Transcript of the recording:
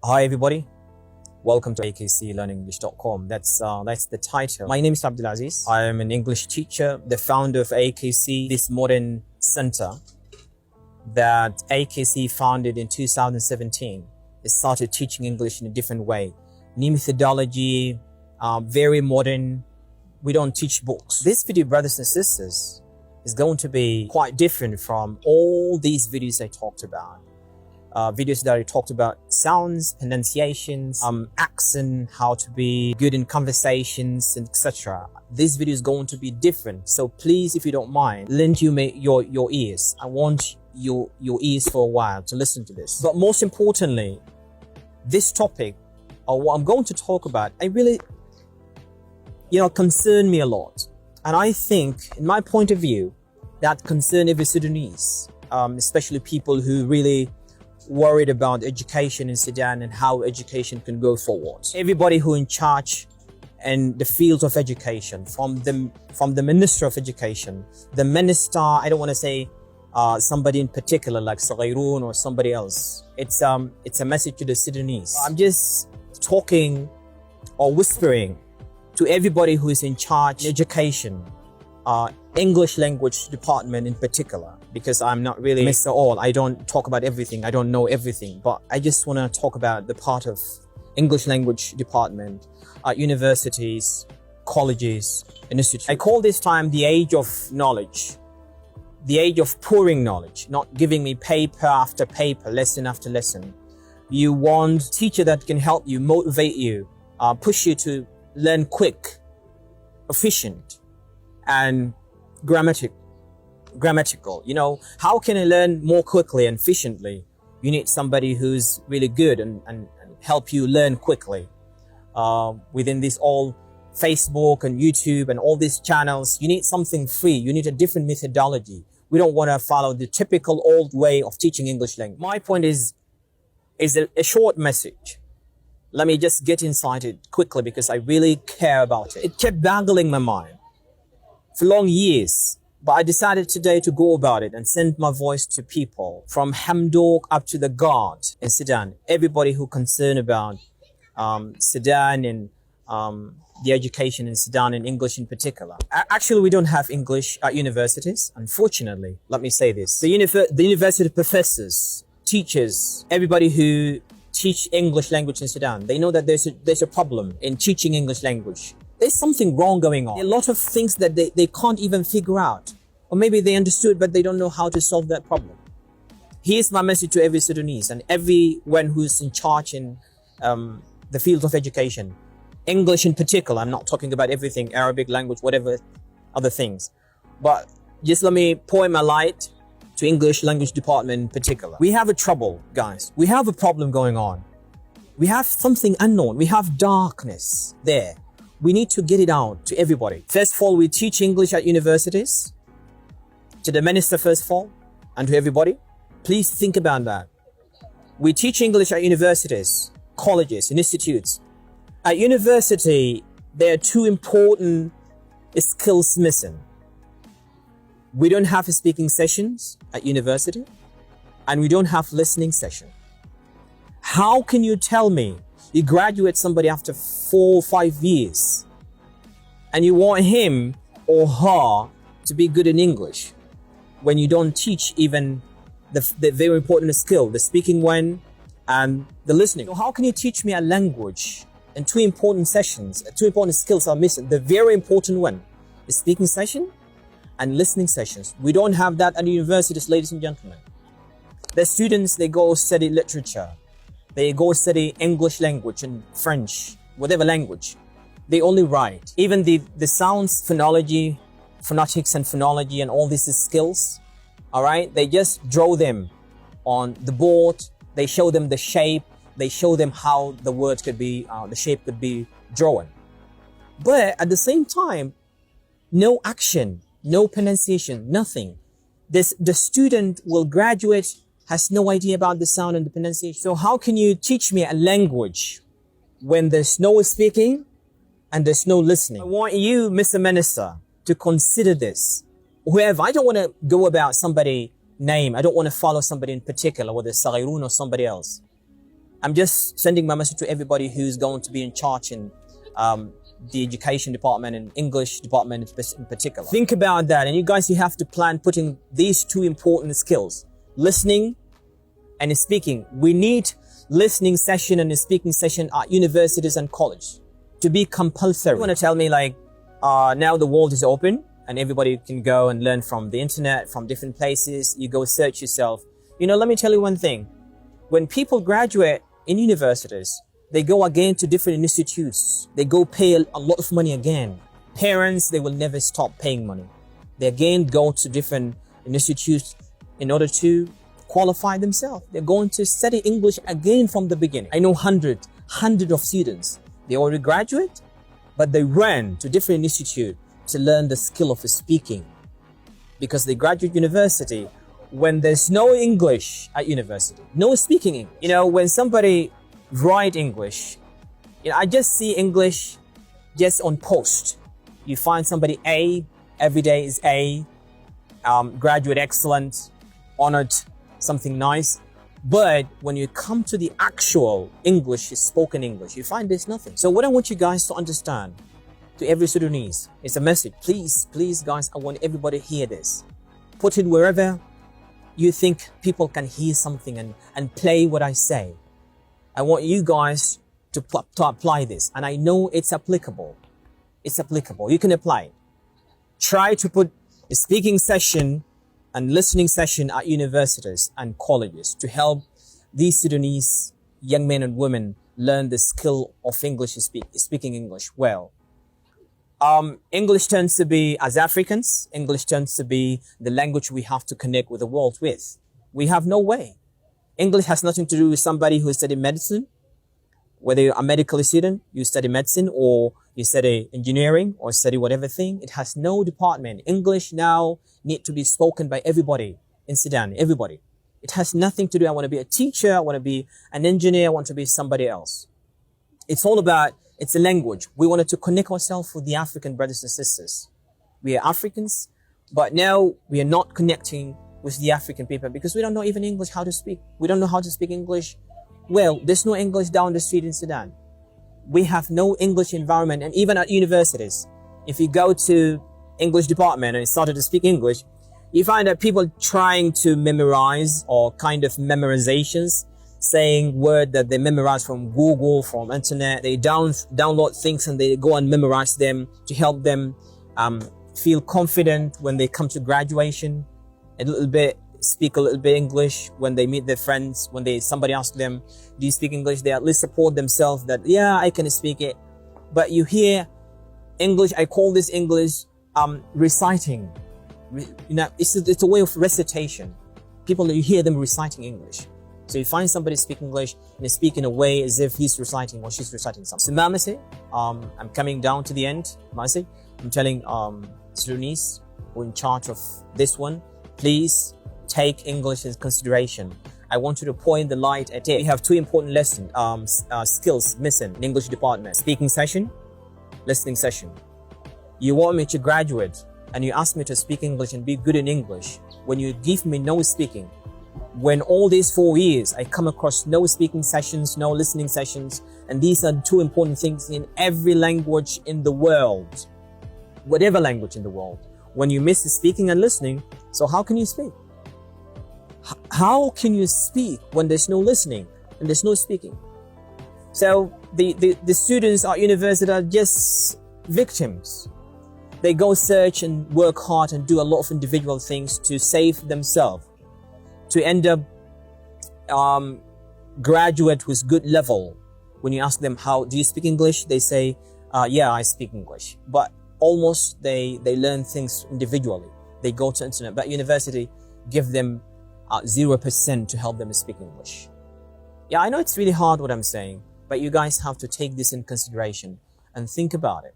Hi everybody, welcome to akclearningenglish.com. That's the title. My name is Aziz. I am an English teacher, the founder of AKC, this modern center that AKC founded in 2017. It started teaching English in a different way. New methodology, very modern. We don't teach books. This video, brothers and sisters, is going to be quite different from all these videos I talked about. Videos that I talked about sounds, pronunciations, accent, how to be good in conversations, and etc. This video is going to be different. So please, if you don't mind, lend your ears. I want your ears for a while to listen to this. But most importantly, this topic, or what I'm going to talk about, I really, concern me a lot. And I think, in my point of view, that concern every Sudanese, especially people who really worried about education in Sudan and how education can go forward. Everybody who in charge in the field of education, from the Minister of Education, the Minister, I don't want to say somebody in particular like Saghairun or somebody else. It's a message to the Sudanese. I'm just talking or whispering to everybody who is in charge in education, English language department in particular, because I'm not really Mr. All. I don't talk about everything. I don't know everything, but I just want to talk about the part of English language department at universities, colleges, and institutes. I call this time the age of knowledge, the age of pouring knowledge, not giving me paper after paper, lesson after lesson. You want a teacher that can help you, motivate you, push you to learn quick, efficient, and grammatical. How can I learn more quickly and efficiently? You need somebody who's really good and help you learn quickly. Within this all Facebook and YouTube and all these channels, you need something free. You need a different methodology. We don't want to follow the typical old way of teaching English language. My point is a short message. Let me just get inside it quickly because I really care about it. It kept boggling my mind for long years. But I decided today to go about it and send my voice to people from Hamdok up to the Guard in Sudan. Everybody who concerned about Sudan and the education in Sudan and English in particular. Actually, we don't have English at universities, unfortunately. Let me say this. The university professors, teachers, everybody who teach English language in Sudan, they know that there's a problem in teaching English language. There's something wrong going on. A lot of things that they can't even figure out. Or maybe they understood, but they don't know how to solve that problem. Here's my message to every Sudanese and everyone who's in charge in the field of education. English in particular, I'm not talking about everything, Arabic language, whatever other things. But just let me point my light to English language department in particular. We have a trouble, guys. We have a problem going on. We have something unknown. We have darkness there. We need to get it out to everybody. First of all, we teach English at universities. To the minister, first of all, and to everybody. Please think about that. We teach English at universities, colleges, and institutes. At university, there are two important skills missing. We don't have speaking sessions at university, and we don't have listening session. How can you tell me you graduate somebody after 4 or 5 years and you want him or her to be good in English when you don't teach even the very important skill, the speaking one and the listening? So how can you teach me a language and two important sessions, two important skills are missing? The very important one, the speaking session and listening sessions. We don't have that at universities, ladies and gentlemen. The students, they go study literature. They go study English language and French, whatever language. They only write. Even the sounds, phonology, phonetics and phonology and all these skills, all right? They just draw them on the board. They show them the shape. They show them how the word could be, the shape could be drawn. But at the same time, no action, no pronunciation, nothing. The student will graduate, has no idea about the sound and the pronunciation. So how can you teach me a language when there's no speaking and there's no listening? I want you, Mr. Minister, to consider this. Whoever, I don't want to go about somebody name. I don't want to follow somebody in particular, whether it's Saghairun or somebody else. I'm just sending my message to everybody who's going to be in charge in the education department and English department in particular. Think about that, and you guys, you have to plan putting these two important skills, listening and speaking. We need listening session and speaking session at universities and college to be compulsory. You want to tell me like, now the world is open and everybody can go and learn from the internet, from different places. You go search yourself. You know, let me tell you one thing. When people graduate in universities, they go again to different institutes. They go pay a lot of money again. Parents, they will never stop paying money. They again go to different institutes in order to qualify themselves. They're going to study English again from the beginning. I know hundreds of students. They already graduate, but they ran to different institute to learn the skill of speaking. Because they graduate university when there's no English at university, no speaking English. You know, when somebody write English, you know, I just see English just on post. You find somebody A, every day is A, graduate excellent, honored, something nice. But when you come to the actual English, spoken English, you find there's nothing. So what I want you guys to understand, to every Sudanese, it's a message. Please guys, I want everybody to hear this. Put it wherever you think people can hear something and play what I say. I want you guys to apply this. And I know it's applicable. It's applicable. You can apply it. Try to put a speaking session and listening session at universities and colleges to help these Sudanese young men and women learn the skill of English, speaking English well. English tends to be, as Africans, English tends to be the language we have to connect with the world with. We have no way. English has nothing to do with somebody who studied medicine. Whether you're a medical student, you study medicine, or you study engineering, or study whatever thing, it has no department. English now need to be spoken by everybody in Sudan, everybody. It has nothing to do, I want to be a teacher, I want to be an engineer, I want to be somebody else. It's all about, it's a language. We wanted to connect ourselves with the African brothers and sisters. We are Africans, but now we are not connecting with the African people because we don't know even English, how to speak. We don't know how to speak English. Well, there's no English down the street in Sudan. We have no English environment, and even at universities, if you go to English department and started to speak English, you find that people trying to memorize or kind of memorizations, saying word that they memorize from Google, from internet. They download things and they go and memorize them to help them feel confident when they come to graduation. Speak a little bit English when they meet their friends. When somebody asks them, do you speak English? They at least support themselves that, yeah, I can speak it. But you hear English, I call this English reciting. You know, it's a way of recitation. People, you hear them reciting English. So you find somebody speak English and they speak in a way as if he's reciting or she's reciting something. So I'm coming down to the end. I'm telling Sudanese who are in charge of this one, please take English into consideration. I want you to point the light at it. We have two important lessons, skills missing in English department. Speaking session, listening session. You want me to graduate and you ask me to speak English and be good in English when you give me no speaking. When all these 4 years I come across no speaking sessions, no listening sessions, and these are two important things in every language in the world, whatever language in the world. When you miss speaking and listening, so how can you speak? How can you speak when there's no listening and there's no speaking? So the students at university are just victims. They go search and work hard and do a lot of individual things to save themselves, to end up graduate with good level. When you ask them, how do you speak English? They say, yeah, I speak English. But almost they learn things individually. They go to internet, but university give them 0% to help them speak English. Yeah, I know it's really hard what I'm saying, but you guys have to take this in consideration and think about it.